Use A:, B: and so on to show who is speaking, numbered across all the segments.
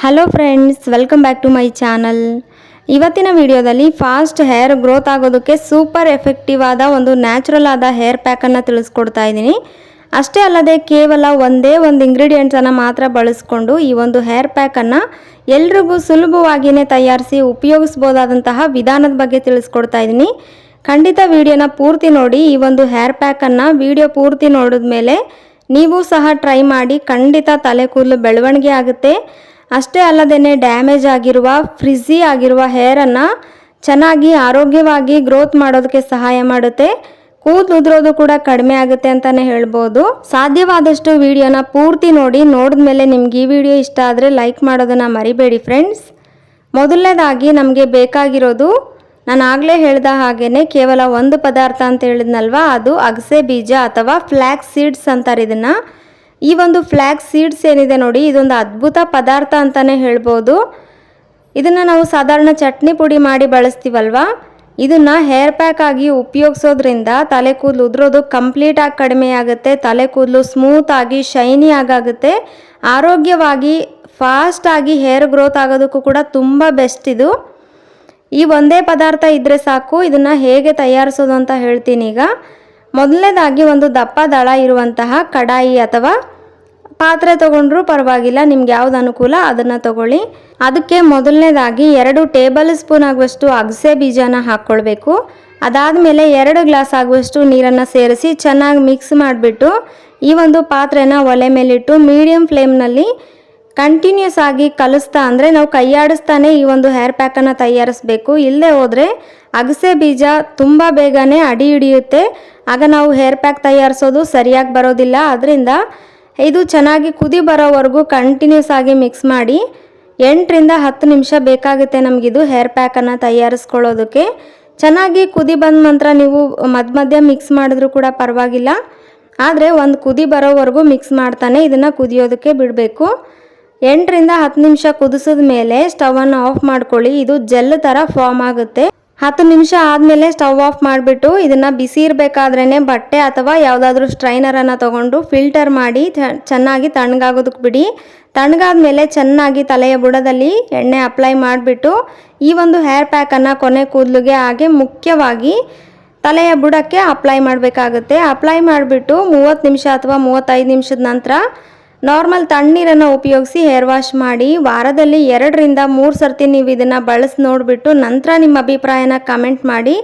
A: Hello friends, welcome back to my channel. ಇವತ್ತಿನ ವಿಡಿಯೋದಲ್ಲಿ fast hair growth ಆಗೋದಕ್ಕೆ super effective ಆದ ಒಂದು ನ್ಯಾಚುರಲ್ ಆದ ಹೇರ್ ಪ್ಯಾಕನ್ನು ತಿಳಿಸ್ಕೊಡ್ತಾ ಇದ್ದೀನಿ. ಅಷ್ಟೇ ಅಲ್ಲದೆ ಕೇವಲ ಒಂದೇ ಒಂದು ಇಂಗ್ರೀಡಿಯೆಂಟ್ಸನ್ನು ಮಾತ್ರ ಬಳಸ್ಕೊಂಡು ಈ ಒಂದು ಹೇರ್ ಪ್ಯಾಕನ್ನು ಎಲ್ರಿಗೂ ಸುಲಭವಾಗಿಯೇ ತಯಾರಿಸಿ ಉಪಯೋಗಿಸ್ಬೋದಾದಂತಹ ವಿಧಾನದ ಬಗ್ಗೆ ತಿಳಿಸ್ಕೊಡ್ತಾ ಇದ್ದೀನಿ. ಖಂಡಿತ ವಿಡಿಯೋನ ಪೂರ್ತಿ ನೋಡಿ. ಈ ಒಂದು ಹೇರ್ ಪ್ಯಾಕನ್ನು ವಿಡಿಯೋ ಪೂರ್ತಿ ನೋಡಿದ್ಮೇಲೆ ನೀವು ಸಹ ಟ್ರೈ ಮಾಡಿ. ಖಂಡಿತ ತಲೆ ಕೂದಲು ಬೆಳವಣಿಗೆ ಆಗುತ್ತೆ. ಅಷ್ಟೇ ಅಲ್ಲದೇ ಡ್ಯಾಮೇಜ್ ಆಗಿರುವ ಫ್ರಿಝಿ ಆಗಿರುವ ಹೇರನ್ನು ಚೆನ್ನಾಗಿ ಆರೋಗ್ಯವಾಗಿ ಗ್ರೋತ್ ಮಾಡೋದಕ್ಕೆ ಸಹಾಯ ಮಾಡುತ್ತೆ. ಕೂದಲು ಉದುರೋದು ಕೂಡ ಕಡಿಮೆ ಆಗುತ್ತೆ ಅಂತಲೇ ಹೇಳ್ಬೋದು. ಸಾಧ್ಯವಾದಷ್ಟು ವಿಡಿಯೋನ ಪೂರ್ತಿ ನೋಡಿ. ನೋಡಿದ್ಮೇಲೆ ನಿಮ್ಗೆ ಈ ವಿಡಿಯೋ ಇಷ್ಟ ಆದರೆ ಲೈಕ್ ಮಾಡೋದನ್ನು ಮರಿಬೇಡಿ ಫ್ರೆಂಡ್ಸ್. ಮೊದಲನೇದಾಗಿ ನಮಗೆ ಬೇಕಾಗಿರೋದು, ನಾನು ಆಗಲೇ ಹೇಳಿದ ಹಾಗೇ ಕೇವಲ ಒಂದು ಪದಾರ್ಥ ಅಂತ ಹೇಳಿದ್ನಲ್ವ, ಅದು ಅಗಸೆ ಬೀಜ ಅಥವಾ ಫ್ಲ್ಯಾಕ್ಸ್ ಸೀಡ್ಸ್ ಅಂತಾರೆ ಇದನ್ನು. ಈ ಒಂದು ಫ್ಲ್ಯಾಕ್ಸ್ ಸೀಡ್ಸ್ ಏನಿದೆ ನೋಡಿ, ಇದೊಂದು ಅದ್ಭುತ ಪದಾರ್ಥ ಅಂತಲೇ ಹೇಳ್ಬೋದು. ಇದನ್ನು ನಾವು ಸಾಧಾರಣ ಚಟ್ನಿ ಪುಡಿ ಮಾಡಿ ಬಳಸ್ತೀವಲ್ವ, ಇದನ್ನು ಹೇರ್ ಪ್ಯಾಕ್ ಆಗಿ ಉಪಯೋಗಿಸೋದ್ರಿಂದ ತಲೆ ಕೂದಲು ಉದುರೋದು ಕಂಪ್ಲೀಟಾಗಿ ಕಡಿಮೆ ಆಗುತ್ತೆ. ತಲೆ ಕೂದಲು ಸ್ಮೂತಾಗಿ ಶೈನಿ ಆಗುತ್ತೆ. ಆರೋಗ್ಯವಾಗಿ ಫಾಸ್ಟಾಗಿ ಹೇರ್ ಗ್ರೋತ್ ಆಗೋದಕ್ಕೂ ಕೂಡ ತುಂಬ ಬೆಸ್ಟ್ ಇದು. ಈ ಒಂದೇ ಪದಾರ್ಥ ಇದ್ದರೆ ಸಾಕು. ಇದನ್ನು ಹೇಗೆ ತಯಾರಿಸೋದು ಅಂತ ಹೇಳ್ತೀನಿ ಈಗ. ಮೊದಲನೇದಾಗಿ ಒಂದು ದಪ್ಪ ದಳ ಇರುವಂತಹ ಕಡಾಯಿ ಅಥವಾ ಪಾತ್ರೆ ತೊಗೊಂಡ್ರೂ ಪರವಾಗಿಲ್ಲ, ನಿಮ್ಗೆ ಯಾವ್ದು ಅನುಕೂಲ ಅದನ್ನು ತಗೊಳ್ಳಿ. ಅದಕ್ಕೆ ಮೊದಲನೇದಾಗಿ 2 ಟೇಬಲ್ ಸ್ಪೂನ್ ಆಗುವಷ್ಟು ಅಗಸೆ ಬೀಜನ ಹಾಕ್ಕೊಳ್ಬೇಕು. ಅದಾದಮೇಲೆ 2 ಗ್ಲಾಸ್ ಆಗುವಷ್ಟು ನೀರನ್ನು ಸೇರಿಸಿ ಚೆನ್ನಾಗಿ ಮಿಕ್ಸ್ ಮಾಡಿಬಿಟ್ಟು ಈ ಒಂದು ಪಾತ್ರೆನ ಒಲೆ ಮೇಲಿಟ್ಟು ಮೀಡಿಯಮ್ ಫ್ಲೇಮ್ನಲ್ಲಿ ಕಂಟಿನ್ಯೂಸ್ ಆಗಿ ಕಲಿಸ್ತಾ, ಅಂದರೆ ನಾವು ಕೈಯಾಡಿಸ್ತಾನೆ ಈ ಒಂದು ಹೇರ್ ಪ್ಯಾಕನ್ನು ತಯಾರಿಸಬೇಕು. ಇಲ್ಲದೆ ಹೋದರೆ ಅಗಸೆ ಬೀಜ ತುಂಬ ಬೇಗನೆ ಅಡಿ ಹಿಡಿಯುತ್ತೆ. ಆಗ ನಾವು ಹೇರ್ ಪ್ಯಾಕ್ ತಯಾರಿಸೋದು ಸರಿಯಾಗಿ ಬರೋದಿಲ್ಲ. ಅದರಿಂದ ಇದು ಚೆನ್ನಾಗಿ ಕುದಿ ಬರೋವರೆಗೂ ಕಂಟಿನ್ಯೂಸ್ ಆಗಿ ಮಿಕ್ಸ್ ಮಾಡಿ. 8ರಿಂದ 10 ನಿಮಿಷ ಬೇಕಾಗುತ್ತೆ ನಮಗಿದು ಹೇರ್ ಪ್ಯಾಕನ್ನು ತಯಾರಿಸ್ಕೊಳ್ಳೋದಕ್ಕೆ. ಚೆನ್ನಾಗಿ ಕುದಿ ಬಂದ ನಂತರ ನೀವು ಮಧ್ಯ ಮಿಕ್ಸ್ ಮಾಡಿದ್ರೂ ಕೂಡ ಪರವಾಗಿಲ್ಲ. ಆದರೆ ಒಂದು ಕುದಿ ಬರೋವರೆಗೂ ಮಿಕ್ಸ್ ಮಾಡ್ತಾನೆ ಇದನ್ನು ಕುದಿಯೋದಕ್ಕೆ ಬಿಡಬೇಕು. 8ರಿಂದ 10 ನಿಮಿಷ ಕುದಿಸಿದ ಮೇಲೆ ಸ್ಟವನ್ನು ಆಫ್ ಮಾಡ್ಕೊಳ್ಳಿ. ಇದು ಜೆಲ್ ಥರ ಫಾರ್ಮ್ ಆಗುತ್ತೆ. 10 ನಿಮಿಷ ಆದಮೇಲೆ ಸ್ಟವ್ ಆಫ್ ಮಾಡಿಬಿಟ್ಟು ಇದನ್ನು ಬಿಸಿ ಇರಬೇಕಾದ್ರೇ ಬಟ್ಟೆ ಅಥವಾ ಯಾವುದಾದ್ರೂ ಸ್ಟ್ರೈನರನ್ನು ತೊಗೊಂಡು ಫಿಲ್ಟರ್ ಮಾಡಿ ಚೆನ್ನಾಗಿ ತಣ್ಣಗಾಗೋದಕ್ಕೆ ಬಿಡಿ. ತಣ್ಣಗಾದ್ಮೇಲೆ ಚೆನ್ನಾಗಿ ತಲೆಯ ಬುಡದಲ್ಲಿ ಎಣ್ಣೆ ಅಪ್ಲೈ ಮಾಡಿಬಿಟ್ಟು ಈ ಒಂದು ಹೇರ್ ಪ್ಯಾಕನ್ನು ಕೊನೆ ಕೂದಲಿಗೆ, ಹಾಗೆ ಮುಖ್ಯವಾಗಿ ತಲೆಯ ಬುಡಕ್ಕೆ ಅಪ್ಲೈ ಮಾಡಬೇಕಾಗುತ್ತೆ. ಅಪ್ಲೈ ಮಾಡಿಬಿಟ್ಟು 30 ನಿಮಿಷ ಅಥವಾ 35 ನಿಮಿಷದ ನಂತರ ನಾರ್ಮಲ್ ತಣ್ಣೀರನ್ನು ಉಪಯೋಗಿಸಿ ಹೇರ್ ವಾಶ್ ಮಾಡಿ. ವಾರದಲ್ಲಿ 2ರಿಂದ 3 ಸರ್ತಿ ನೀವು ಇದನ್ನು ಬಳಸಿ ನೋಡಿಬಿಟ್ಟು ನಂತರ ನಿಮ್ಮ ಅಭಿಪ್ರಾಯನ ಕಮೆಂಟ್ ಮಾಡಿ.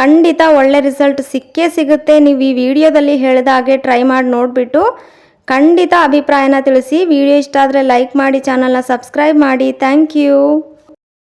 A: ಖಂಡಿತ ಒಳ್ಳೆ ರಿಸಲ್ಟ್ ಸಿಕ್ಕೇ ಸಿಗುತ್ತೆ. ನೀವು ಈ ವಿಡಿಯೋದಲ್ಲಿ ಹೇಳಿದ ಹಾಗೆ ಟ್ರೈ ಮಾಡಿ ನೋಡಿಬಿಟ್ಟು ಖಂಡಿತ ಅಭಿಪ್ರಾಯನ ತಿಳಿಸಿ. ವಿಡಿಯೋ ಇಷ್ಟ ಆದರೆ ಲೈಕ್ ಮಾಡಿ, ಚಾನಲ್ನ ಸಬ್ಸ್ಕ್ರೈಬ್ ಮಾಡಿ. Thank you.